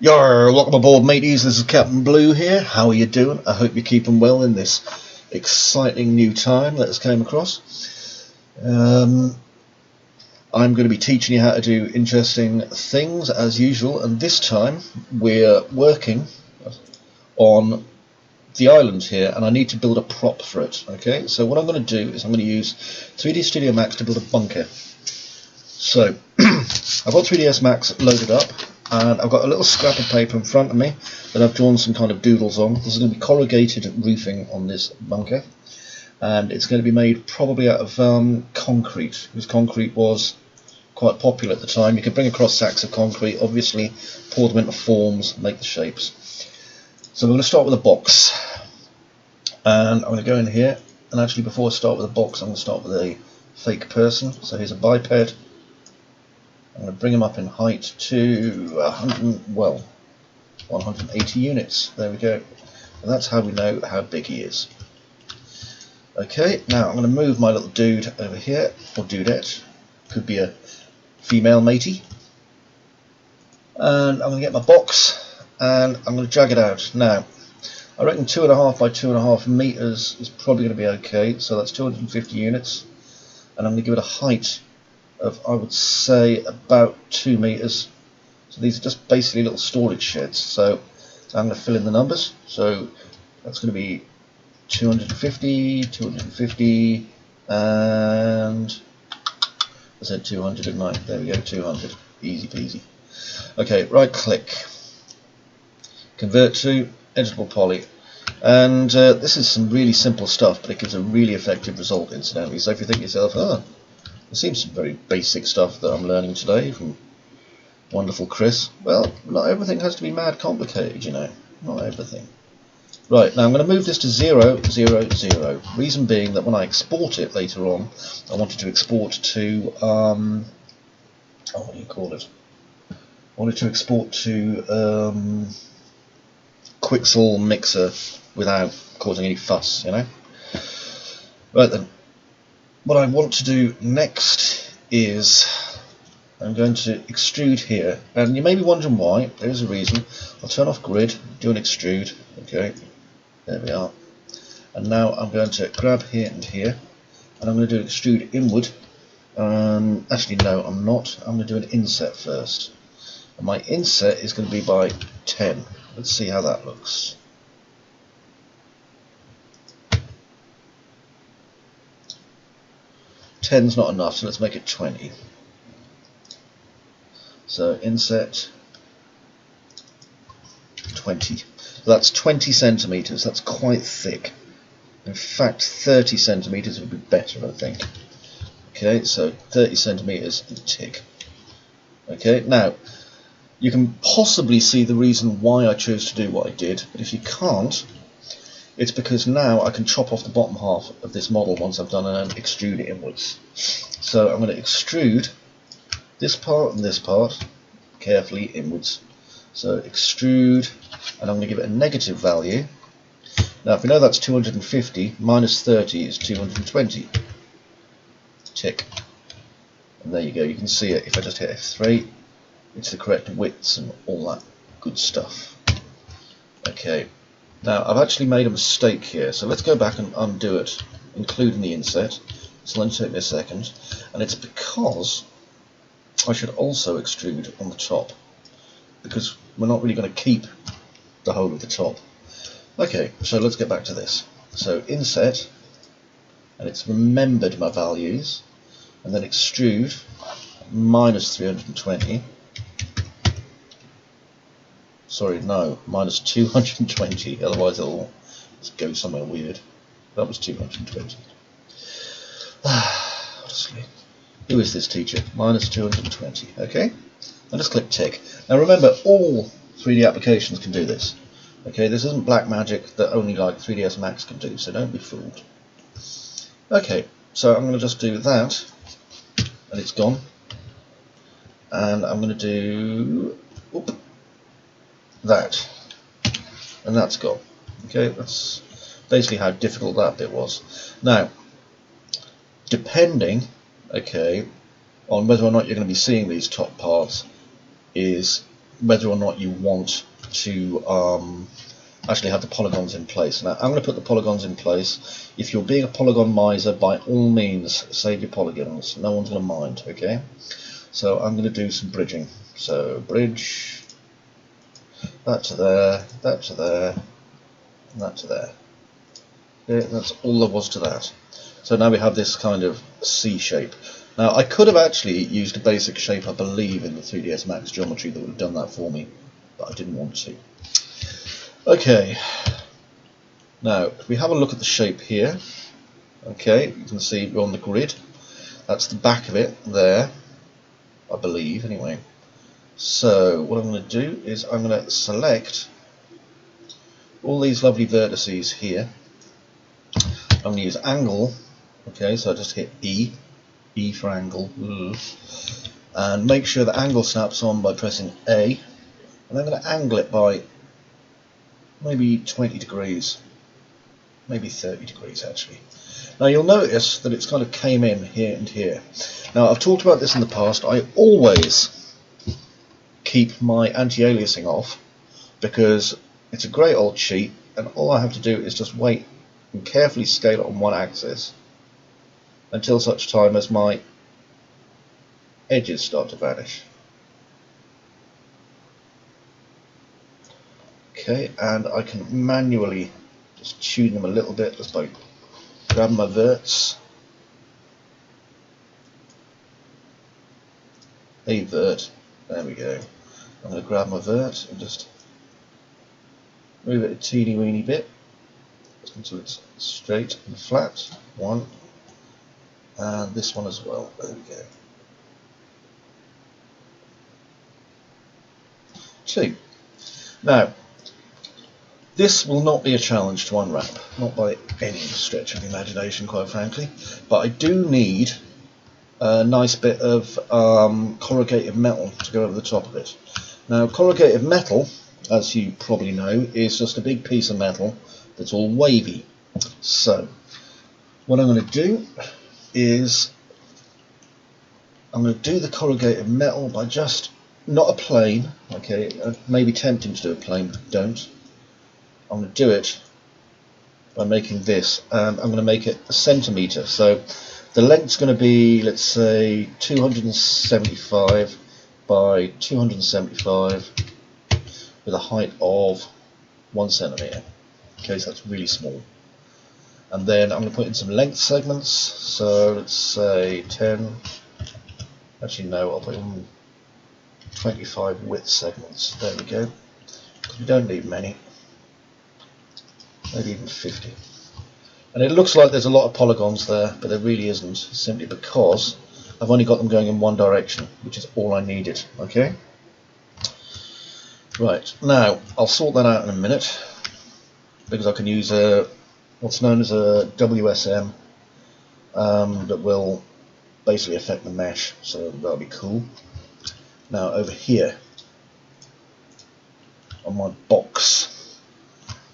Yarr, welcome aboard, mateys. This is Captain Blue here. How are you doing? I hope you're keeping well in this exciting new time that has came across. I'm going to be teaching you how to do interesting things as usual, and this time we're working on the island here, and I need to build a prop for it. Okay, so what I'm going to do is I'm going to use 3D Studio Max to build a bunker. So I've got 3ds Max loaded up, and I've got a little scrap of paper in front of me that I've drawn some kind of doodles on. This is going to be corrugated roofing on this bunker, and it's going to be made probably out of concrete, because concrete was quite popular at the time. You could bring across sacks of concrete, obviously pour them into forms, make the shapes. So we're going to start with a box, and I'm going to go in here, and actually before I start with a box I'm going to start with a fake person. So here's a biped. I'm going to bring him up in height to 180 units. There we go. And that's how we know how big he is. Okay, now I'm going to move my little dude over here, or dudette. Could be a female matey. And I'm going to get my box, and I'm going to drag it out. Now, I reckon 2.5 by 2.5 meters is probably going to be okay. So that's 250 units. And I'm going to give it a height of, I would say, about 2 meters. So these are just basically little storage sheds. So I'm going to fill in the numbers. So that's going to be 250, 250, and I said 200, didn't I? There we go, 200. Easy peasy. Okay, right click, convert to editable poly. And this is some really simple stuff, but it gives a really effective result, incidentally. So if you think to yourself, oh, there seems some very basic stuff that I'm learning today from wonderful Chris. Well, not everything has to be mad complicated, you know. Not everything. Right, now I'm going to move this to 0, 0, 0. Reason being that when I export it later on, I wanted to export to, what do you call it? I wanted to export to Quixel Mixer without causing any fuss, you know. Right then. What I want to do next is I'm going to extrude here, and you may be wondering why. There's a reason. I'll turn off grid, do an extrude. Okay, there we are. And now I'm going to grab here and here, and I'm going to do extrude inward. Actually, no, I'm not. I'm going to do an inset first. And my inset is going to be by 10. Let's see how that looks. Ten's not enough, so let's make it 20. So inset 20. So that's 20 centimeters. That's quite thick. In fact, 30 centimeters would be better, I think. Okay, so 30 centimeters and tick. Okay, now you can possibly see the reason why I chose to do what I did, but if you can't, it's because now I can chop off the bottom half of this model once I've done and extrude it inwards. So I'm going to extrude this part and this part carefully inwards. So extrude, and I'm going to give it a negative value. Now if we know that's 250, minus 30 is 220. Tick. And there you go, you can see it if I just hit F3. It's the correct widths and all that good stuff. Okay. Now I've actually made a mistake here, so let's go back and undo it, including the inset. It's going to take me a second, and it's because I should also extrude on the top, because we're not really going to keep the whole of the top. Okay, so let's get back to this. So inset, and it's remembered my values, and then extrude minus 320. Sorry, no, minus 220, otherwise it'll just go somewhere weird. That was 220. Honestly, who is this teacher? Minus 220, okay? And just click tick. Now remember, all 3D applications can do this. Okay, this isn't black magic that only like 3ds Max can do, so don't be fooled. Okay, so I'm going to just do that, and it's gone. And I'm going to do that, and that's gone. Okay, that's basically how difficult that bit was. Now, depending, okay, on whether or not you're going to be seeing these top parts, is whether or not you want to actually have the polygons in place. Now I'm going to put the polygons in place. If you're being a polygon miser, by all means save your polygons, no one's going to mind, okay? So I'm going to do some bridging. So bridge that to there, that to there, and that to there. Okay, that's all there was to that. So now we have this kind of C shape. Now I could have actually used a basic shape, I believe, in the 3ds Max geometry that would have done that for me, but I didn't want to. Okay, now if we have a look at the shape here, okay, you can see we're on the grid. That's the back of it there, I believe, anyway. So what I'm going to do is I'm going to select all these lovely vertices here. I'm going to use angle, okay, so I just hit E for angle, and make sure the angle snaps on by pressing A, and I'm going to angle it by maybe 20 degrees, maybe 30 degrees actually. Now you'll notice that it's kind of came in here and here. Now I've talked about this in the past. I always keep my anti-aliasing off because it's a great old cheat, and all I have to do is just wait and carefully scale it on one axis until such time as my edges start to vanish. Okay, and I can manually just tune them a little bit just by grabbing my verts, a vert, there we go. I'm going to grab my vert and just move it a teeny weeny bit until it's straight and flat. One, and this one as well, there we go. Two. Now, this will not be a challenge to unwrap, not by any stretch of the imagination, quite frankly, but I do need a nice bit of corrugated metal to go over the top of it. Now, corrugated metal, as you probably know, is just a big piece of metal that's all wavy. So, what I'm going to do is I'm going to do the corrugated metal by just, not a plane, okay, it may be tempting to do a plane, but don't. I'm going to do it by making this, and I'm going to make it a centimetre. So the length's going to be, let's say, 275 by 275 with a height of 1 centimetre. Okay, so that's really small. And then I'm going to put in some length segments. So let's say 10. Actually, no, I'll put in 25 width segments. There we go. Because we don't need many. Maybe even 50. And it looks like there's a lot of polygons there, but there really isn't, simply because I've only got them going in one direction, which is all I needed. Okay? Right, now I'll sort that out in a minute, because I can use what's known as a WSM that will basically affect the mesh, so that'll be cool. Now over here on my box,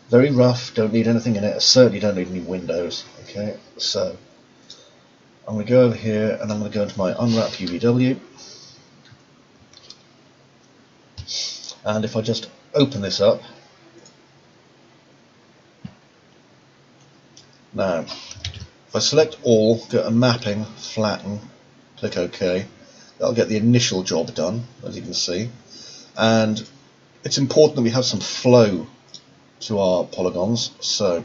very rough, don't need anything in it, I certainly don't need any windows. Okay, so I'm going to go over here and I'm going to go into my Unwrap Uvw, and if I just open this up, now if I select all, go to mapping, flatten, click OK, that'll get the initial job done, as you can see. And it's important that we have some flow to our polygons, so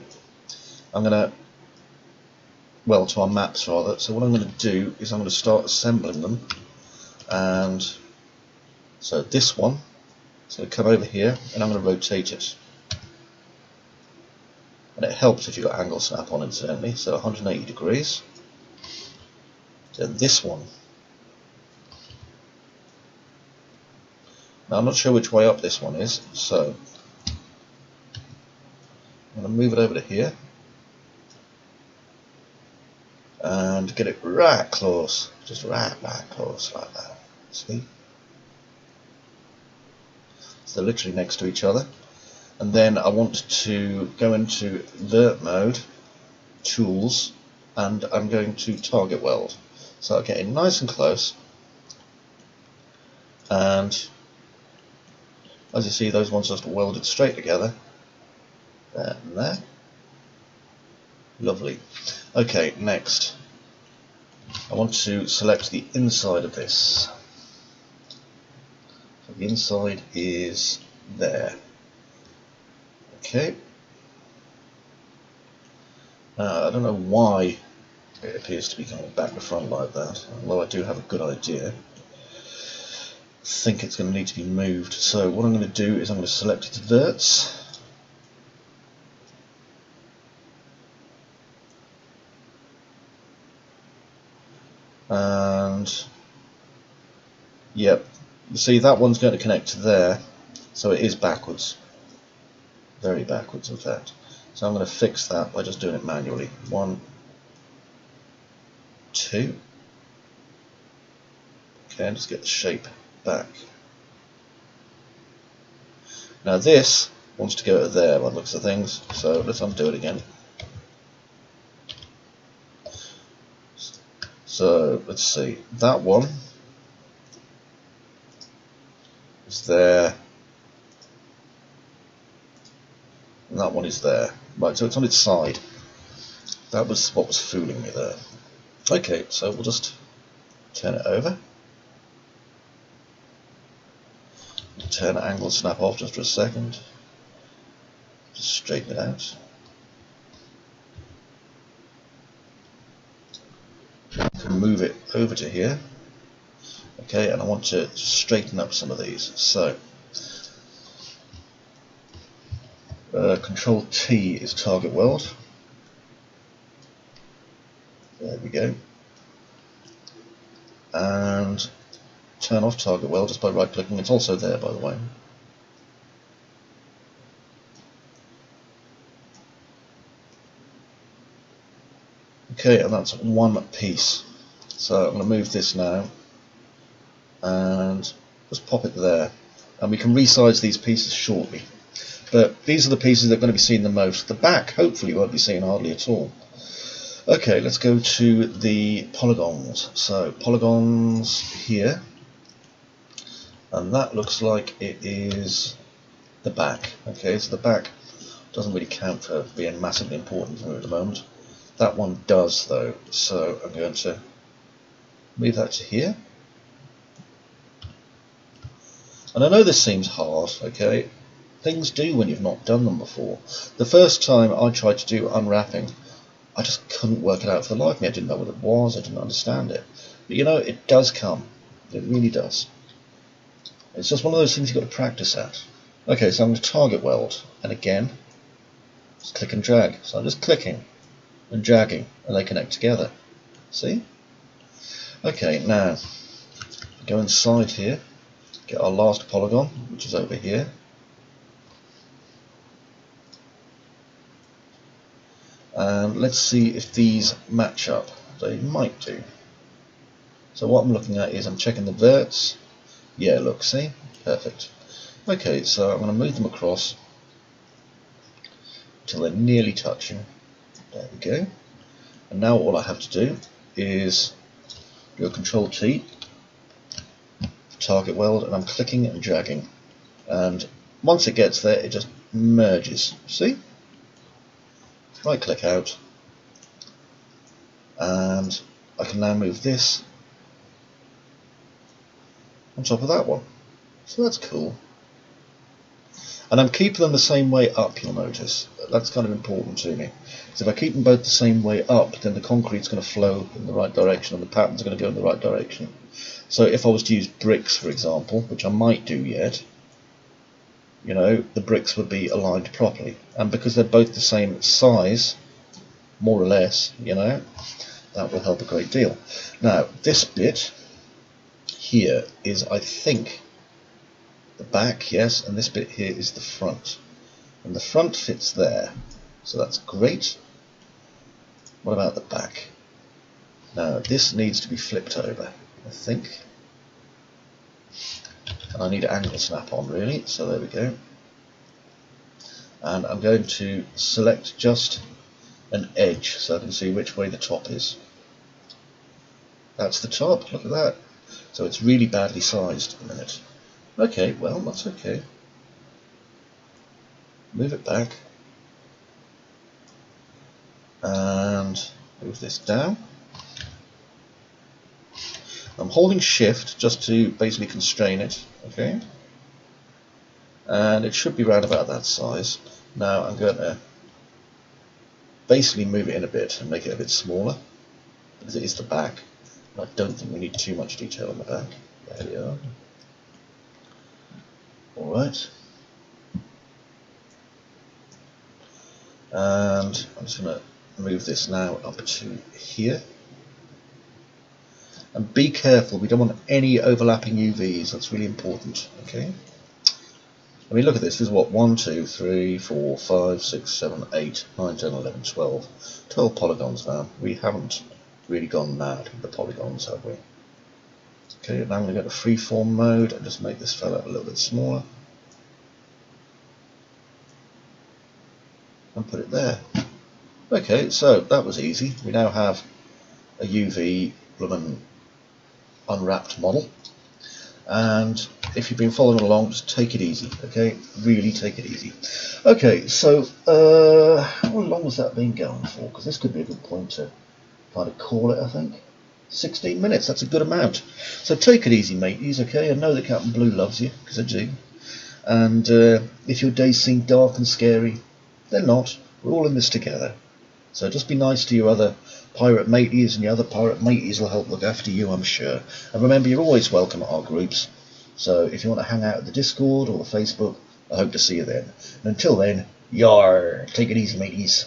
I'm going to, well, to our maps rather. So what I'm going to do is I'm going to start assembling them, and so this one is going to come over here and I'm going to rotate it, and it helps if you've got angle snap on, incidentally, so 180 degrees. Then this one, now I'm not sure which way up this one is, so I'm going to move it over to here and get it right close, just right close like that. See? So they're literally next to each other. And then I want to go into vert mode, tools, and I'm going to target weld. So I'll get in nice and close, and As you see, those ones just welded straight together. There and there. Lovely. Okay, next. I want to select the inside of this. So the inside is there. Okay. I don't know why it appears to be coming back to front like that, although I do have a good idea. I think it's going to need to be moved. So what I'm going to do is I'm going to select its verts. And yep, you see that one's going to connect to there, so it is backwards. Very backwards, in fact. So I'm going to fix that by just doing it manually. 1, 2. Okay, and just get the shape back. Now this wants to go to there by the looks of things, so let's undo it again. So let's see, that one is there, and that one is there. Right, so it's on its side. That was what was fooling me there. Okay, so we'll just turn it over. Turn angle snap off just for a second. Just straighten it out. Can move it over to here. Okay, and I want to straighten up some of these. So Control T is target weld. There we go. And turn off target weld just by right clicking. It's also there, by the way. Okay, and that's one piece. So I'm going to move this now and just pop it there. And we can resize these pieces shortly. But these are the pieces that are going to be seen the most. The back hopefully won't be seen hardly at all. Okay, let's go to the polygons. So polygons here. And that looks like it is the back. Okay, so the back doesn't really count for being massively important for me at the moment. That one does though, so I'm going to move that to here. And I know this seems hard, okay? Things do when you've not done them before. The first time I tried to do unwrapping, I just couldn't work it out for the life of me. I didn't know what it was, I didn't understand it. But you know, it does come. It really does. It's just one of those things you've got to practice at. Okay, so I'm going to target weld, and again, just click and drag. So I'm just clicking and dragging, and they connect together. See? Okay, now go inside here, get our last polygon, which is over here. And let's see if these match up. They might do. So what I'm looking at is I'm checking the verts. Yeah, look, see? Perfect. Okay, so I'm going to move them across until they're nearly touching. There we go. And now all I have to do is do a Control T, target weld, and I'm clicking and dragging. And once it gets there, it just merges. See? Right click out. And I can now move this on top of that one. So that's cool. And I'm keeping them the same way up, you'll notice. That's kind of important to me. So if I keep them both the same way up, then the concrete's going to flow in the right direction and the patterns are going to go in the right direction. So if I was to use bricks, for example, which I might do yet, you know, the bricks would be aligned properly. And because they're both the same size, more or less, you know, that will help a great deal. Now, this bit here is, I think, the back, yes, and this bit here is the front. And the front fits there, so that's great. What about the back? Now, this needs to be flipped over, I think. And I need angle snap on, really, so there we go. And I'm going to select just an edge so I can see which way the top is. That's the top, look at that. So it's really badly sized at the minute. Okay, well, that's okay. move it back, and move this down. I'm holding shift just to basically constrain it, okay? And it should be around about that size. Now I'm going to basically move it in a bit and make it a bit smaller, because it is the back. I don't think we need too much detail on the back. There we are. Alright. And I'm just going to move this now up to here. And be careful, we don't want any overlapping UVs, that's really important, okay? I mean, look at this, this is what, 1, 2, 3, 4, 5, 6, 7, 8, 9, 10, 11, 12. 12 polygons now. We haven't really gone mad with the polygons, have we? Okay, now I'm going to go to freeform mode and just make this fella a little bit smaller. And put it there. Okay, so that was easy. We now have a UV bloomin' unwrapped model. And if you've been following along, just take it easy, okay? Really take it easy. Okay, so how long has that been going for? Because this could be a good point to kind of call it, I think. 16 minutes, that's a good amount. So take it easy, mateys, okay? I know that Captain Blue loves you, because I do. And if your days seem dark and scary, they're not. We're all in this together. So just be nice to your other pirate mateys, and your other pirate mateys will help look after you, I'm sure. And remember, you're always welcome at our groups. So if you want to hang out at the Discord or the Facebook, I hope to see you then. And until then, yarr, take it easy, mateys.